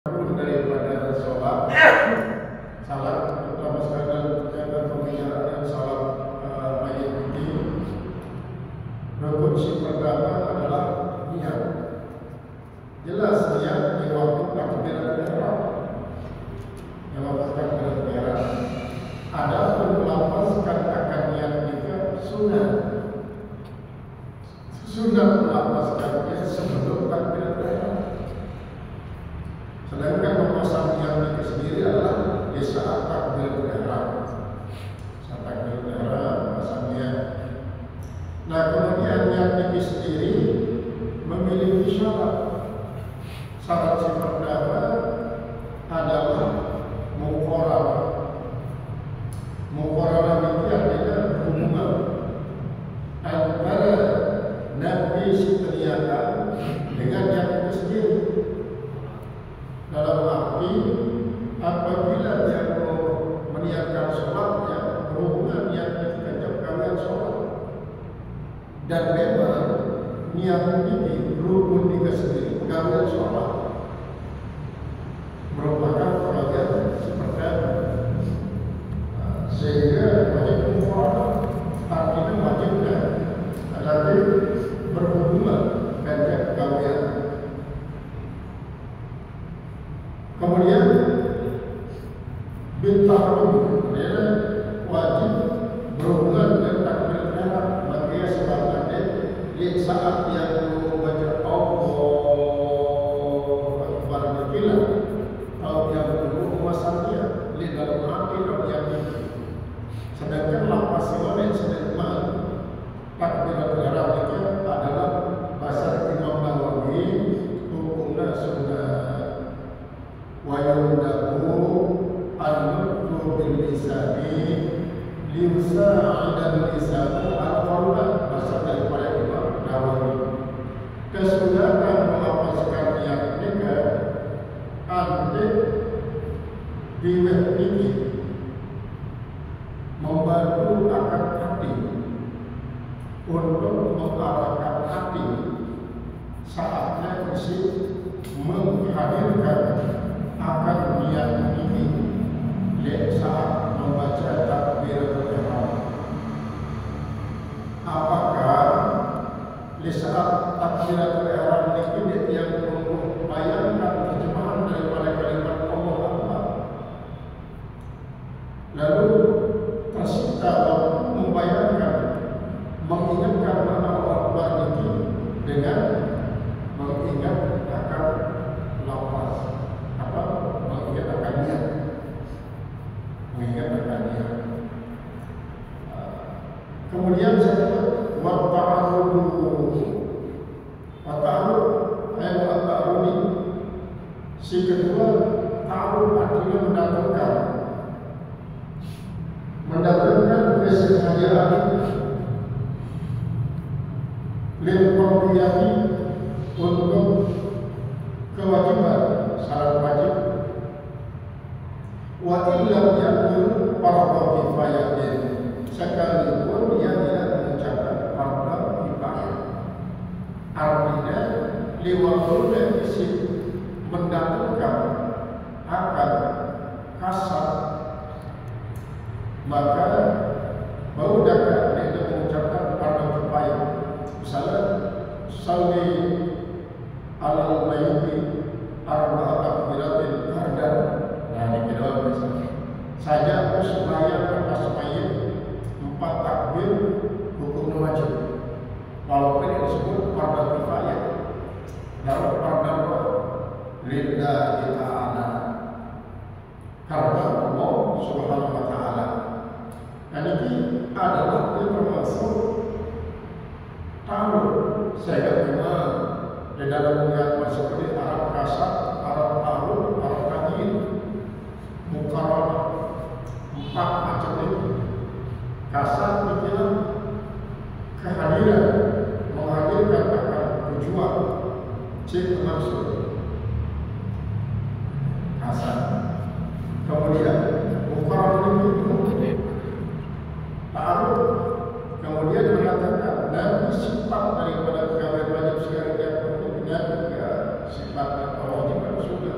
daripada sholat salat, terutama sekalian berkaitan pembicaraan yang salat mayit ini. Rukun si pertama adalah niat. Jelas niat di waktu takbiratul ihram. Yang waktu takbiratul ihram. Adapun melafazkan akan niat juga sunnah. Sunnah melafazkannya sebelum takbiratul ihram. Sedangkan memasang niat itu sendiri adalah di saat takbiratul ihram. Saat takbiratul ihram memasang niat. Nah, kemudian niat itu sendiri memiliki syarat. Syarat yang pertama adalah muqaranah. Muqaranah itu artinya hubungan antara nabi niatan dengan niat itu sendiri. Dalam arti apabila dia meniatkan sholatnya berhubungan niat dengan kalian sholat, dan memang niat ini rukun juga sendiri kalian sholat merupakan bagian seperti itu. Sehingga wajib muqaranah artinya wajibnya tetapi berhubungan dengan kalian. Kemudian bintahun adalah wajib berhubungan dengan takbiratul ihram. Makanya sebabnya di saat yang membaca Allahu Akbar berkilat atau yang berdua memasangnya di dalam hati dan yang ini. Sedangkan lafaz yang sedang takbiratul ihram itu adalah bahasa Imam Nawawi hukumnya sunnah. Wa yundabu an-nutqu bil lisani liusa'idal lisanu al-qawla, bahasa daripada Imam Nawawi. Kesunahan melafazkan niat nikah ante biweh ini membantu akan hati untuk mengarahkan hati saatnya isi menghadirkan akan niat ini di saat membaca takbiratul ihram. Apakah di saat takbiratul ihram ini yang membayangkan terjemahan daripada kalimat Allah Akbar, lalu tercipta membayangkan mengingatkan mana Allah Akbar ini dengan mengingat akan lafaz mengingat akan niat. Kemudian saya wa ta'arud ini si kedua, ta'arud artinya mendatangkan kesengajaan lil qardiyati untuk kewajiban syarat wajib. Wa illam yakun fardhu kifayatin, sekalipun dia tidak mengucapkan fardhu kifayah. Artinya liwakul isi mendatangkan akan kasar, maka baru dapat dia mengucapkan fardhu kifayah. Misalnya salli alal mayyiti arba'at takbiratin fardan. Nah, ini kedua misalnya saja supaya atas mayit 4 takbir hukum wajib, walaupun yang disebut fardhu kifayah. Dalam fardhu lillahi ta'ala, karena Allah Subhanahu wa ta'ala. Dan ini adalah termasuk tahu saya kenal di dalam niat seperti Arab kasar, Arab tahu, Arab kajian, muqaranah, 4 macam ini. Kasar pikiran kehadiran, menghadirkan akan tujuan, cik maksud kasar. Kemudian muqaranah itu tahu. Kemudian mengatakan dan sifat daripada pegawai wajib sekarang yang penting dan juga sifat wajib sudah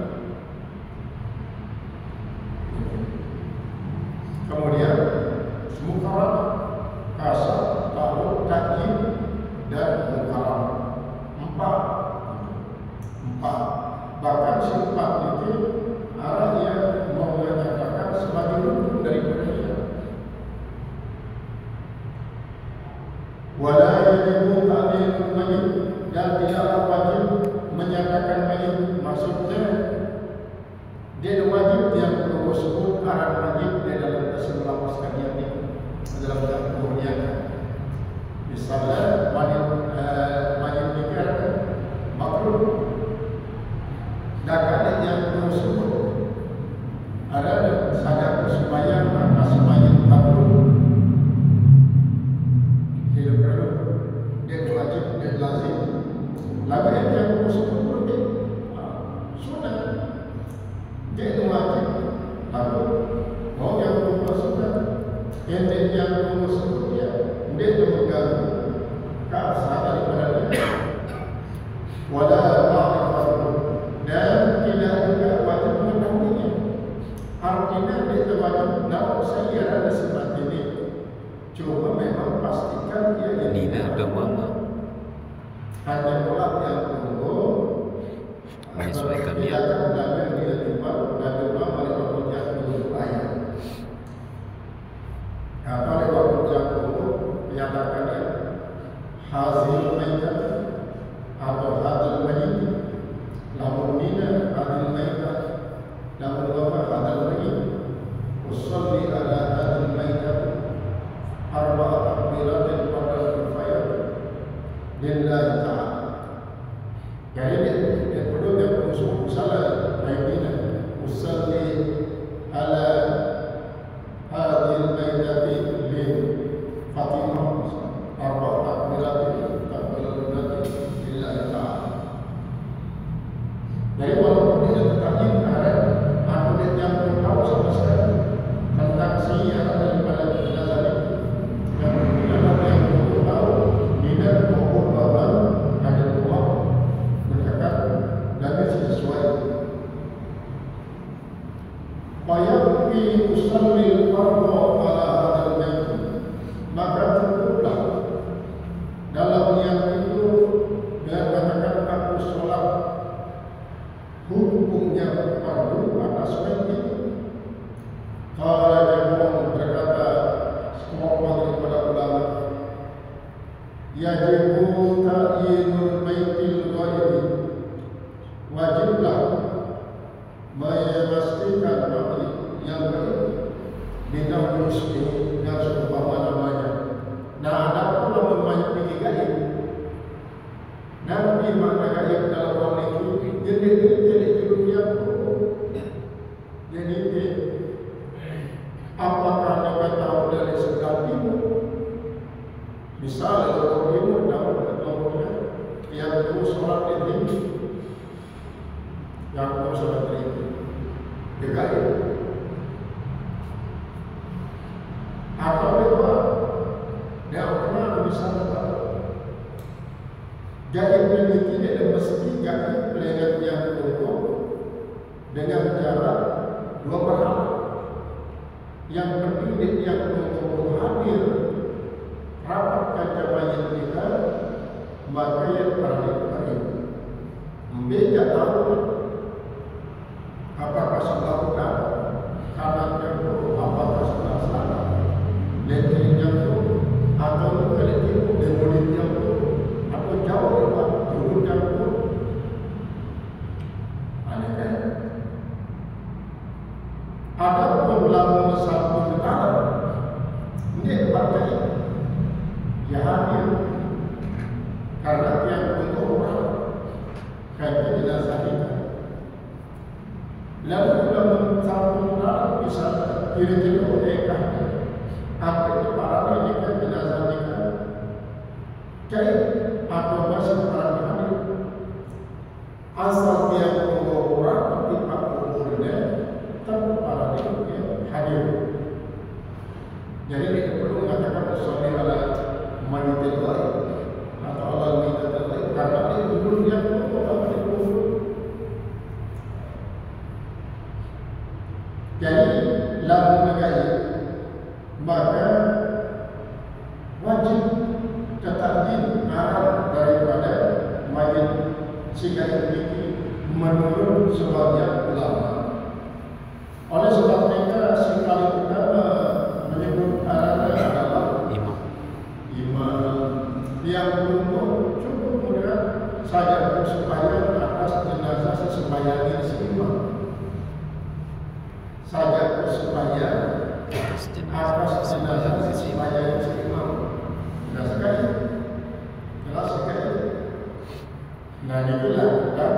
bahkan sifat itu arahnya mau menyatakan sebagai rukun daripada dia. Wala yajibu ta'dilul mayyit, dan tidaklah wajib menyatakan mayyit. Maksudnya dia wajib yang perlu sebut arah mayyit di dalam sebelah sekalian ini dalam kemudian. Misalnya mayyit dikira makruh, dan yang perlu sebut ada sadar sembahyang maka sembahyang makruh. Dia perlu, dia wajib, dia lazim. Lalu yang perlu sebut berbeda. Sunnah dia itu wajib. Lalu mau yang perlu sebut, yang perlu sebut dia itu mengganggu keabsahan daripada dia. Wala ma'rifatuh, dan tidak juga wajib mengetahuinya. Artinya dia wajib tahu saya ada sifat ini. Cuma memang pastikan dia ini ada mama. Hanya pula yang tunggu menyesuaikan dia dia. dan dia timbal dan dia melihat yang dulu ayat. Apa lewat yang tunggu menyatakan dia hasil mayat atau hadal mayit, lamun dina hadal mayit, lamun wafat hadal mayit, usalli ala hadal mayit arba'a takbiratin pada kifayah lillahi ta'ala. Jadi dia perlu sebut salah mayidina usalli ala hadal mayit li Fatimah arba'a takbiratin lillahi ta'ala. Jadi walaupun dia tetap ingkar, aku yang tahu sama sekali tentang siapa daripada jenazah itu. Yang tahu tidak maupun bahwa ada dua berkata dan sesuai. Fayaqi usallil fardhu ala hadal mayit, maka cukuplah dalam yang itu dengan katakan aku sholat hukumnya fardu atas mayit itu. Kalau jamaah berkata semua daripada ulama, yajibu ta'yinul mayyitil ghaibi, wajiblah memastikan mayit yang gaib dengan muslim yang seumpama namanya. Nah, ada pula bermain fikih gaib. Nabi makna gaib dalam hal itu jadi dunia jadi apakah mereka tahu dari sebelah timur? Misalnya kalau timur tahu kelompoknya yang dulu sholat di tinggi, yang dulu sholat di tinggi, dia gaib. Atau dia pernah bisa tahu. Gaib ini tidak mesti gaib dengan yang tunggu dengan jarak 2 berhala. Yang penting yang tunggu hadir rapat kaca mayat kita, maka yang paling beda tahu apakah sebelah kanan jatuh, apakah sebelah selatan, lengan jatuh, atau kali timur demolit jatuh, atau jauh lewat turun jatuh. Aneh kan? Ada ulama satu negara dia berkata ya hadir karena yang untuk orang kaya jenazah kita. Lalu ulama satu negara bisa kira-kira mereka apa para ini kan jenazah kita kaya atau masih para hadir asal dia membawa orang tapi pak umurnya tanpa para ini hadir. Jadi kita perlu mengatakan usolli ala mayyitil ghaib atau ala mayyitil ghaib karena itu dulu yang pertama itu. Jadi lamun gaib maka wajib ketakdim arah daripada mayit sehingga ini menurut sebagian ulama. Oleh sebab mereka sekali pertama menyebut arahnya adalah imam yang cukup mudah saja bersembahyang atas jenazah sesembahyang seimam. Saja bersembahyang atas jenazah sesembahyang seimam. Jelas sekali. Jelas sekali. Nah itulah kan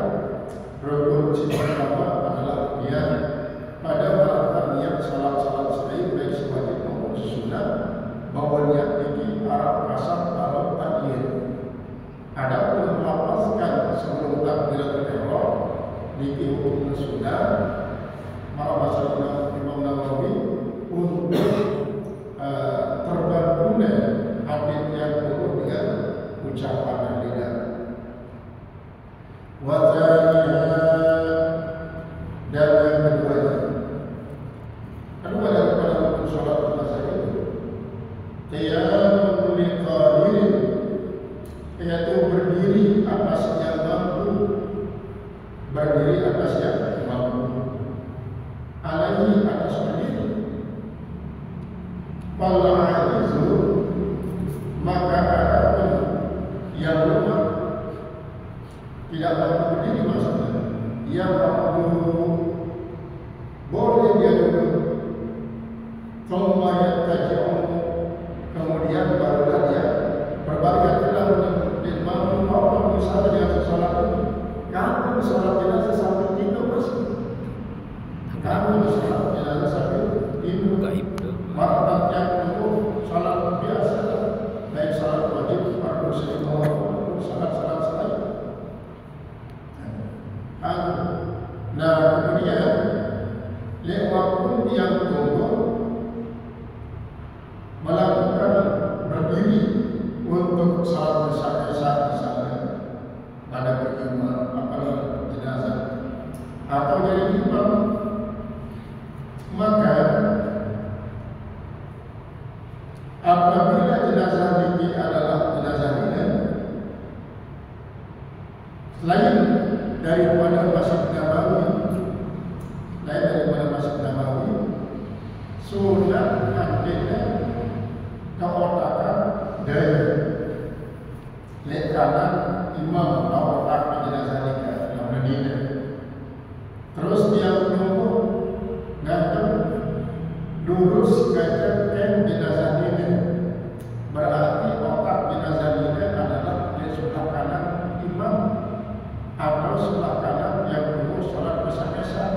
rukun pertama adalah dia pada melakukan niat salat-salat selain baik sewajib maupun sesunat bahwa niat ini arah kasar atau takbir. Adapun melafazkan sebelum takbiratul ihram niki hukum sunnah maka bahasa Imam Nawawi untuk terbantunya hadis yang turun dengan ucapan lidah. Wajahnya dan yang keduanya daripada rukun salat jenazah itu qiyamun liqadirin, yaitu berdiri atas yang mampu, berdiri atas yang mampu, alaihi atas berdiri. Kalau ajizu maka ada yang lemah tidak mampu berdiri, maksudnya yang mampu boleh dia duduk, kemudian barulah dia berbalik dan mampu apa misalnya dia sholat itu. Kamu sholat jenazah sampai tidur masih. Kamu sholat jenazah sampai tidur. Maka yang itu sholat biasa, baik sholat wajib, fardu, sunnah, maupun sholat-sholat selain. Nah kemudian lewat yang tunggu melakukan berdiri untuk salat besar misalnya pada berimam apalagi jenazah atau jadi imam, maka apabila jenazah ini adalah jenazah ini selain daripada Masjid Nabawi, sunat artinya keotakan dari lek kanan imam otak jenazah dalam berdiri. Terus dia menunggu gantung lurus gantung jenazah ini, berarti otak jenazah ini adalah di sebelah kanan imam atau sebelah kanan yang lurus sholat besar-besar.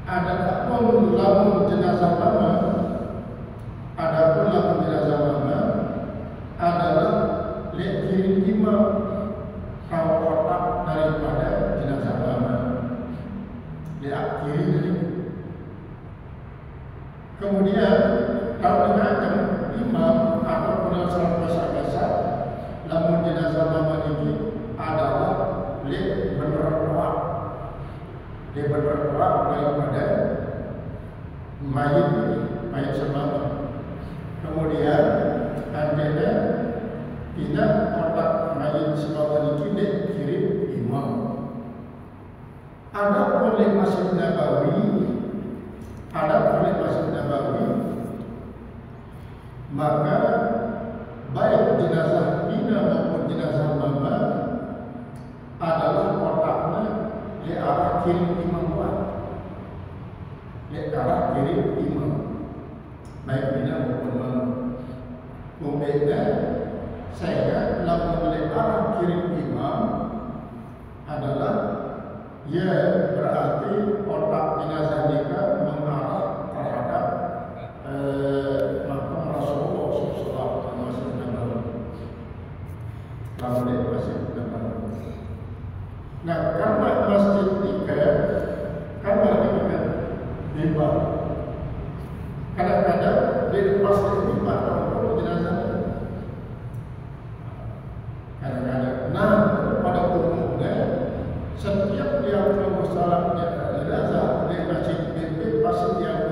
Adapun lamun jenazah mama, adalah lek kiri imam kalau otak daripada jenazah mama, lek kiri ini. Kemudian kalau dengan imam ataupun sholat besar-besar, lamun jenazah mama ini adalah lek berdoa. Dia berdoa daripada mayat semalam. Kemudian andainya tidak otak mayat semalam ini kirim imam. Ada oleh Masjid Nabawi, maka baik jenazah ina maupun jenazah mama adalah otaknya di arah kiri imam baik ina maupun mama. Umpamanya saya lamun di arah kiri imam adalah ya berarti otak jenazah kita mengarah terhadap makam Rasulullah SAW. Lalu masjid Nabawi. Nah, karena masjid tiga, karena ini kan mimbar. Kadang-kadang di lepas dari mimbar kalau jenazahnya. Kadang-kadang. Nah, pada umumnya setiap dia menunggu salatnya jenazah di masjid itu pasti dia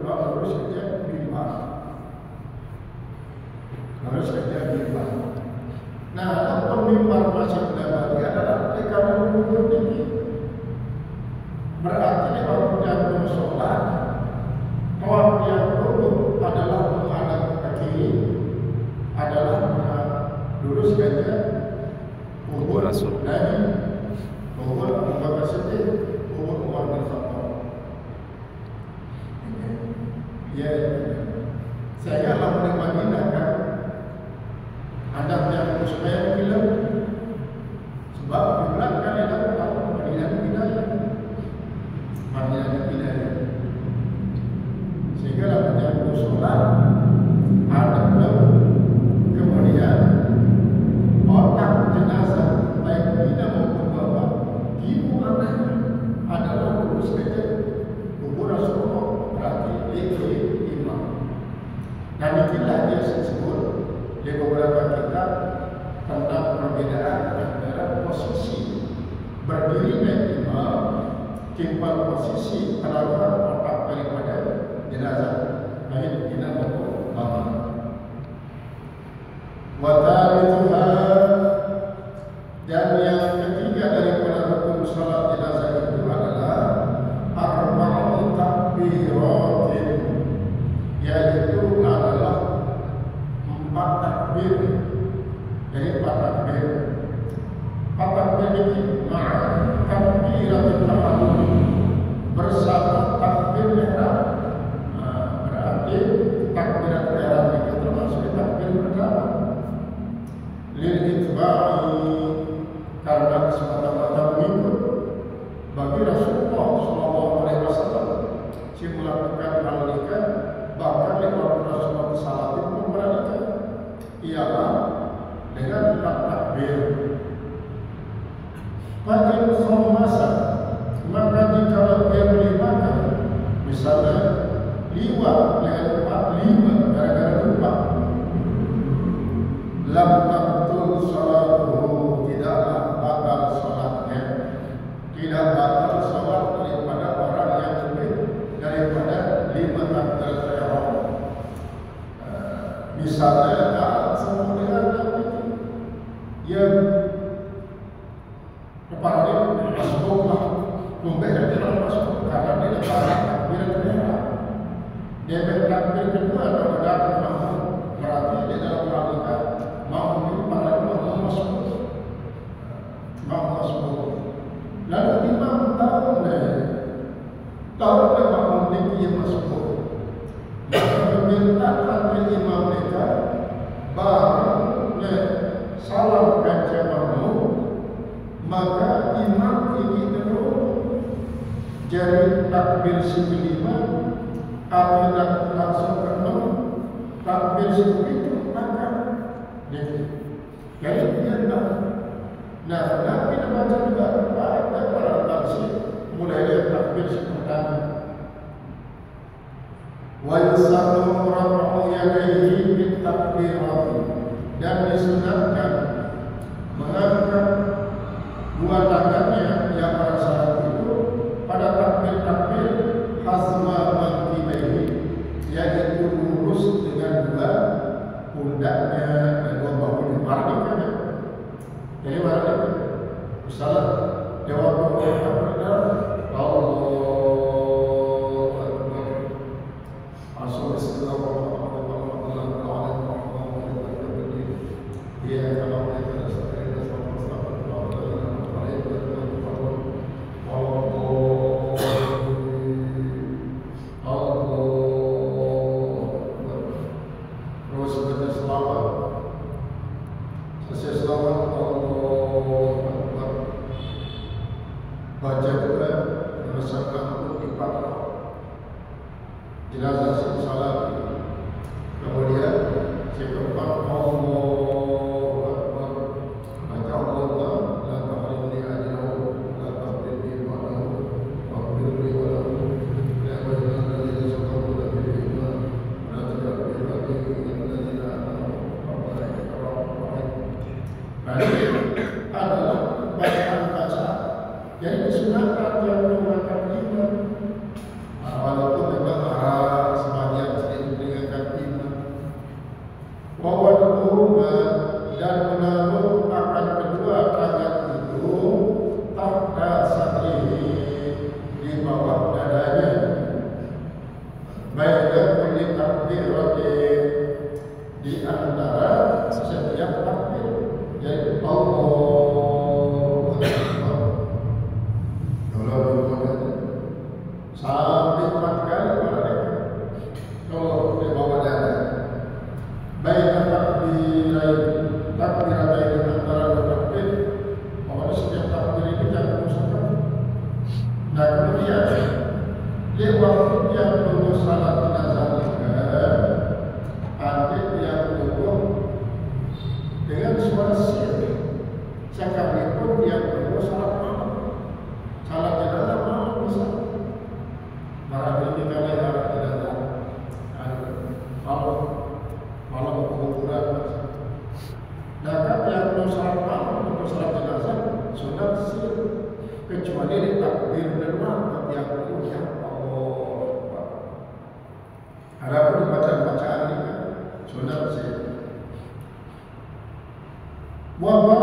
harus saja mimbar. Harus saja mimbar. Nah, mimbar Masjid Nabawi adalah sholat, tawaf yang rukun adalah menghadap ke kiri, adalah lurus saja kubur Rasul dan kubur Abu Bakar Siddiq, kubur Umar bin Khattab. Ya, saya lama di Madinah kan, anda yang supaya bilang sebab bilang kan ada tahu Madinah Hidayah, Madinah Hidayah, sehingga lamanya sholat ada kemudian otak jenazah baik tidak maupun bapak ibu anaknya adalah lurus saja kubur Rasulullah, berarti itu imam. Dan inilah dia disebut di beberapa kitab tentang perbedaan antara posisi berdirinya imam, timbal posisi taruhan otak daripada jenazah baik tidak maupun bapak. Watalithuha, dan yang ketiga daripada rukun salat jenazah itu adalah arba'u takbiratin, yaitu adalah 4 takbir. Jadi 4 takbir. 4 takbir ini ma'a takbiratul tahallul, bersama takbir ihram. Berarti takbirat ihram itu termasuk takbir pertama. Lil-itba'i, karena semata-mata mengikut bagi Rasulullah SAW si melakukan hal nikah, bahkan lewat Rasulullah SAW pun bernikah ialah dengan 4 takbir. Fa'in khamasa, maka jika dia melibatkan misalnya liwat dengan 4-5 gara-gara lupa, lam tabtul salatuhu, tidaklah batal salatnya, tidak batal salat daripada orang yang lebih daripada 5 takbiratul ihram. Misalnya semua dengan yang kepada dia masuklah membeda dengan masuk karena dia lepas takbiratul ihram. Dia bertakbir kedua atau datang mahu, berarti dia dalam rangka mau masuk. Lalu imam tahu memang dia masuk. Maka permintaan imam mereka baru salamkan jamaah, maka imam ini terus jadi takbir kelima atau langsung ke-6 takbir itu akan jadi dia tak. Nah, Nabi baca juga pada para tafsir mulai dari takbir pertama. Wa yusannu raf'u yadayhi bit takbirat, dan disunatkan mengangkat 2 tangannya yang pada saat itu pada takbir hazma mangkibaihi, yaitu lurus dengan 2 pundaknya dan 2 bahunya. Mardikannya jadi mana misalnya jawab Allahu Akbar, asal baca juga berdasarkan ibadah jenazah salat. Kemudian si keempat Allahu Akbar, baca Allah la tahrimni ajrahu la tahrimni ma'ahu wa birri wa lahu la wajhana lillahi subhanahu wa ta'ala la tajabbi rabbi alladhina rabbana yakram. Adalah bacaan jadi disunatkan yang mengangkat imam, walaupun memang sebagian sedikit yang lulus salat jenazah ada yang lulus dengan suara sir. Sekalipun dia lulus salat malam, salat jenazah malam bisa. Barangkali kita lihat jenazah malam penguburan. Dapat yang lulus salat malam untuk salat jenazah sudah sir. Kecuali di takbir dan mantap yang punya Allah. Ada pun bacaan ini sudah sih. Wabah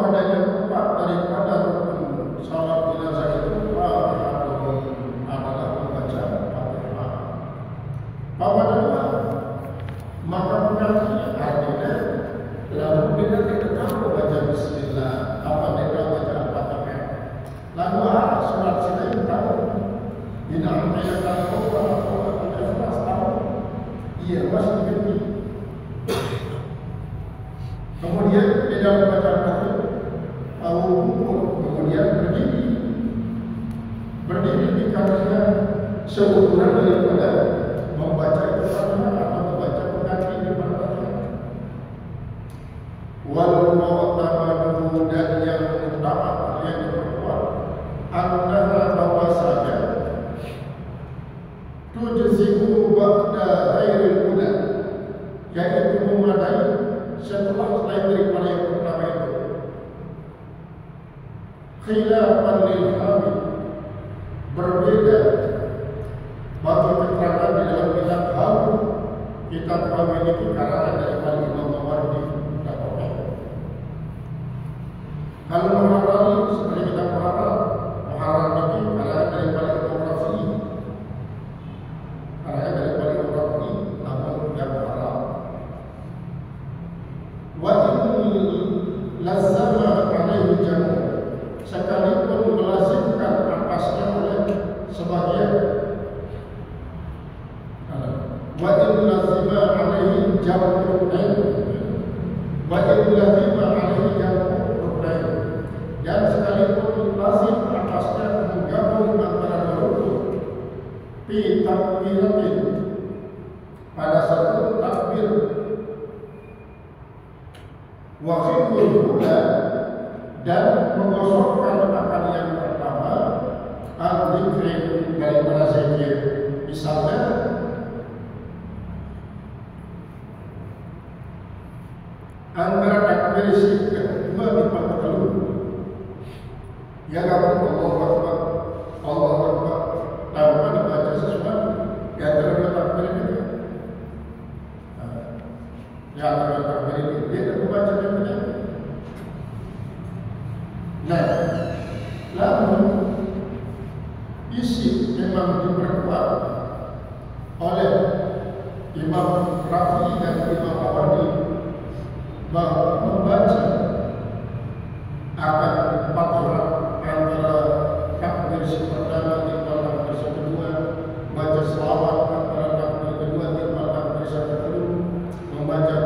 adanya tempat daripada rukun salat jenazah itu adalah membaca Fatihah. Pada dua, maka pengertiannya artinya lalu dia tidak tahu baca Bismillah, apa dia tahu baca Al-Fatihah. Lalu surat sini tahu bina ayat al-Qur'an al-Ikhlas tahu ia masih begini. Kemudian di dalam bacaan Al-Fatihah tahu kemudian berdiri dikarenakan seukuran daripada membaca itu Fatihah atau membaca pengganti di Fatihah. Wal mu'tamadu dan yang utama yang diperkuat adalah bahwasanya tujzi'u ba'da ghairil ula, yaitu memadai setelah selain daripada yang pertama itu. Khilafan lil hamid, berbeda bagi keterangan di dalam kitab Hamid. Kitab Hamid itu karangan dari Imam Mawardi. Kalau Muharrar seperti kita Muharrar ini karangan daripada Imam Rafi'i, karangan daripada Imam Rafi'i, namun yang Muharrar. Wa in lazama alaihi jamu, sekalipun melazimkan atasnya oleh sebagian. Wa in lazima alaihi jamu wa in lazima alaihi jamu, dan sekalipun lazim atasnya menggabung antara rukun fi takbiratin pada satu takbir wa khidul ula, dan mengosongkan akan yang pertama al-dzikri daripada zikir. Misalnya antara takbir kedua dipakai dulu. Ya kamu Allah Akbar tanpa dibaca sesuatu. Ya antara takbir itu. Ya antara takbir itu dia tidak membaca dan. Nah, lalu isi memang diperkuat oleh Imam Rafi'i dan Imam Mawardi bahwa membaca akan Fatihah antara takbir pertama dengan takbir kedua, baca selawat antara takbir kedua dengan takbir kedua, membaca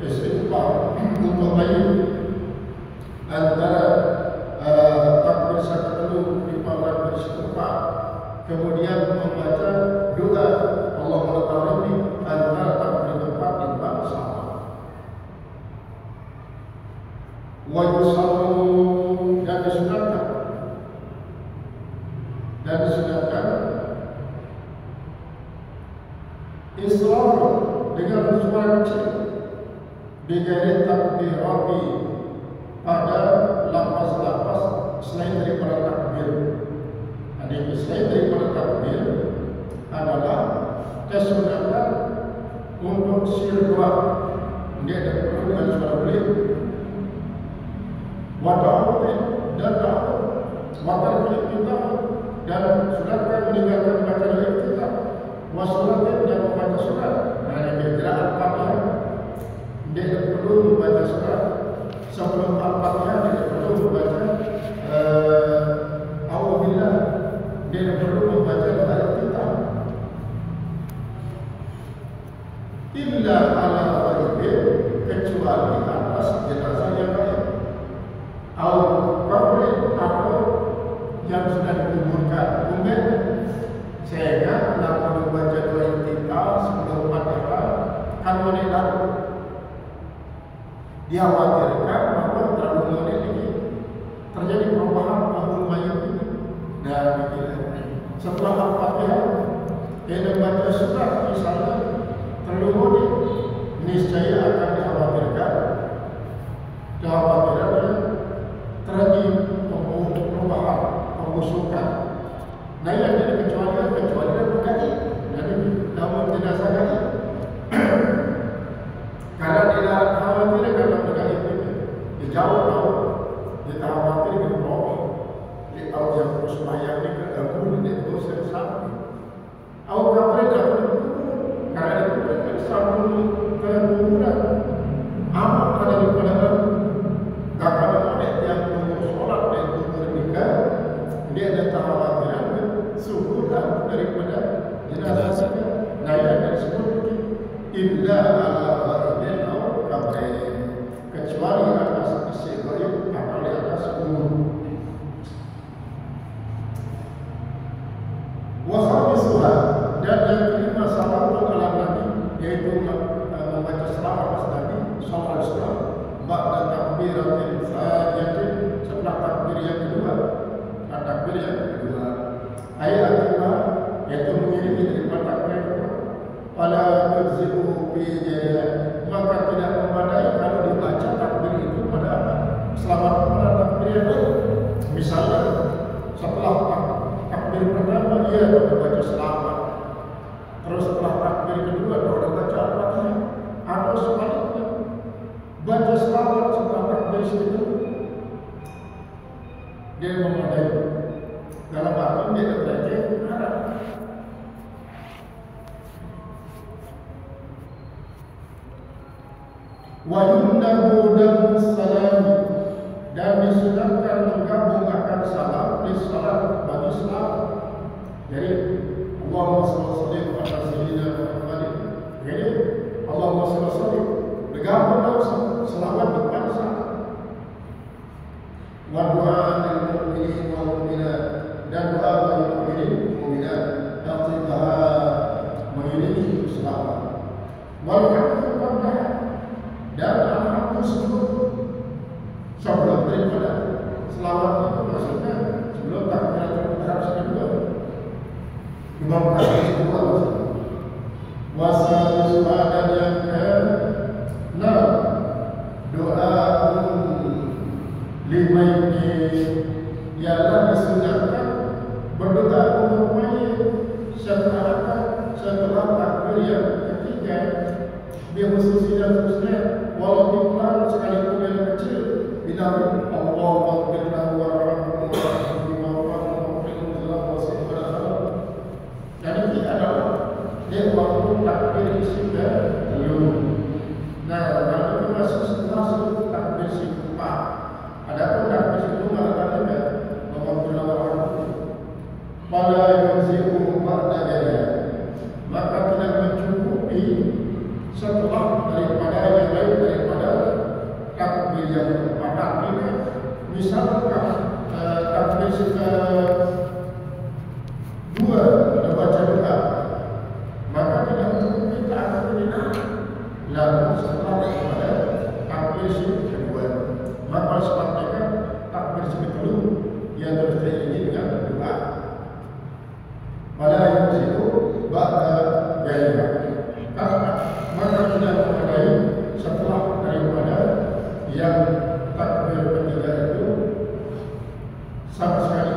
istighfar untuk bayi antara takbir kedua dengan takbir keempat, kemudian membaca doa Allahumma ta'ala antara takbir keempat dengan salat. Wa yusallu, dan disunatkan israr dengan suara kecil bigari takbirati pada lafaz-lafaz selain daripada takbir. Jadi selain daripada takbir adalah kesunatan untuk sirwa, dia ada perlu dengan suara belit, wada'utin dan da'u, wada'utin kita, dan sunatkan meninggalkan bacaan iftitah, wasulatin dan membaca surat. Nah, yang bergerak Al-Fatihah, dia tidak perlu membaca surat. Sebelum Al-Fatihah dia tidak perlu membaca A'udzubillah, dia tidak perlu membaca doa iftitah. Illa ala ghaibin, kecuali atas jenazah yang lain. Al-Qabrin atau yang sudah dikuburkan. Kemudian saya dikhawatirkan bahwa terlalu menit ini terjadi perubahan tahun mayat ini. Dan setelah Al-Fatihah dia membaca surat misalnya terlalu menit, niscaya akan dikhawatirkan terjadi perubahan, pembusukan. Nah yang jadi kecuali berkati. Jadi namun tidak sangat. Karena tidak khawatir karena berkati ini, dia jauh, dia tak khawatir dengan roh. Dia tahu yang terus bayang ni ke dalam dia terus sampai. Awak khawatir karena itu kan sampai ke kuburan. Amat ada di pada kakak yang sholat dan bernikah, dia ada kekhawatiran suku daripada jenazah. Nah yang disebut illa ala ghaibin aw qabrin, kecuali atas isi ghaib atau di atas umur. Wa khamisuha, dan yang kelima salatu ala nabi, yaitu membaca selawat atas Nabi sallallahu alaihi wasallam ba'da takbiratil tsaniyah, setelah takbir yang kedua. Takbir yang kedua ayat kedua yaitu mengiringi daripada takbir yang kedua. Fala tujzi'u bi jariya, maka tidak memadai kalau dibaca takbir itu pada selamat pada takbir yang kedua. Misalnya setelah takbir pertama ia membaca selamat, terus setelah takbir kedua dia baca Al-Fatihah, atau sebaliknya baca selamat setelah takbir itu dia memadai. Dalam arti dia terjadi harap. Wa yundabu damu salam, dan disunatkan menggabungkan salam di salat bagi salam. Jadi Allahumma shalli ala sayyidina Muhammad. Jadi Allahumma shalli bergabung dalam selawat kepada salam. Wa du'a lil mu'minin wal mu'minat, dan doa bagi mukminin mukminat taqdiha mengiringi selawat. Wal hamdu qabla, dan alhamdulillah sebelum daripada selawat itu maksudnya sebelum takbiratul ihram kedua. Imam takbir kedua wasal dan yang ke-6 doa limayyi, ialah disunatkan berdoa untuk mayit setelah takbir yang ketiga. Dia khususnya walaupun pelan sekalipun yang kecil, bila Allahu Akbar warahmatullahi wabarakatuh. Dan ini adalah dia waktu takbir isi ke-7. Nah, kalau itu masuk takbir isi ke-4. Adapun takbir itu mengatakan pada yunzi'u ba'da jaya, maka tidak mencukupi setelah daripada yang lain daripada takbir yang keempat ini. Misalkan takbir kedua ada baca doa, maka tidak mencukupi takbir ini. Lalu setelah daripada takbir kedua, maka sepatutnya takbir kedua yang terus diiringi dengan doa. Pada yang itu ba'da jaya, maka tidak memadai setelah daripada yang takbir ketiga itu sama sekali